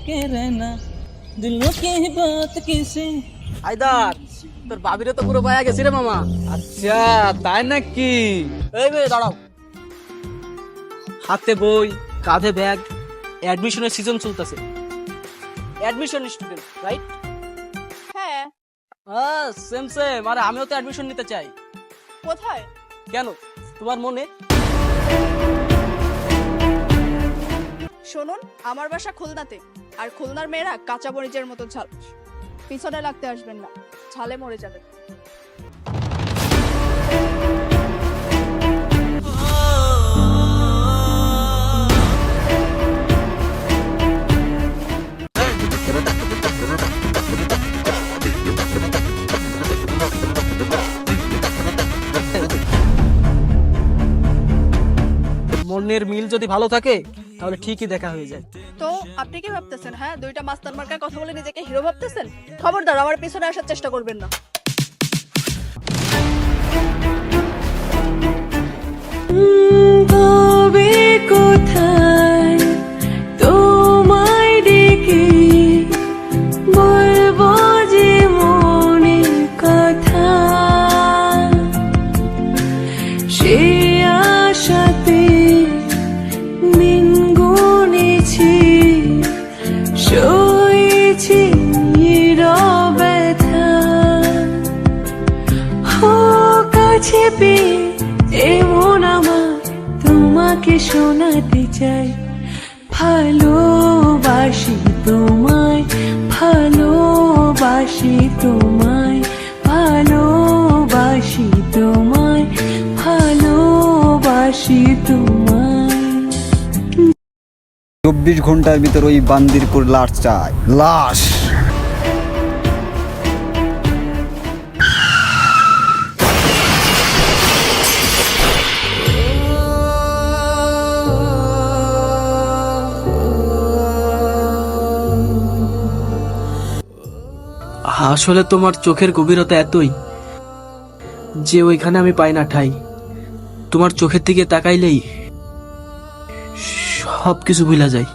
के रहना दिलों की बात किसे আইদার তোর ভাবিরে তো পুরো পায়া গেছি রে মামা। আচ্ছা তাই নাকি এই বে দাঁড়াও, হাতে বই কাঁধে ব্যাগ, অ্যাডমিশনের সিজন চলতেছে। Admission student right? হ্যাঁ। হ্যাঁ সেম সেম, আরে আমিও তো অ্যাডমিশন নিতে চাই। কোথায়? কেন তোমার মনে? শুনুন, আমার বাসা খুলনাতে, আর খুলনার মেয়েরা কাঁচা মরিচের মতো ঝাল। পিছনে লাগতে আসবেন না, ঝালে মরে যাবেন। মনের মিল যদি ভালো থাকে তাহলে ঠিকই দেখা হয়ে যায়। তো আপনি কি ভাবতেছেন? হ্যাঁ, দুইটা মাস্তান মার্কার কথা বলে নিজেকে হিরো ভাবতেছেন? খবরদার আমার পিছনে আসার চেষ্টা করবেন না। তবে কোথায় তোমায় ডেকে বলবো যে মনের কথা, সে আশাতে দিন গুনেছি, সয়েছি ব্যথা। ও কাছে পেয়ে এমন আমার তোমাকে শোনাতে চাই, ভালোবাসি তোমায়, ভালোবাসি তোমায়, ভালোবাসি তোমায়, ভালোবাসি তোমায়। 24 ঘন্টার ভিতর ওই বান্দিরপুর লাশ চাই, লাশ। আসলে তোমার চোখের গভীরতা এতই যে ওইখানে আমি পাই না ঠাই। তোমার চোখের দিকে তাকাইলেই সবকিছু ভুলা যায়।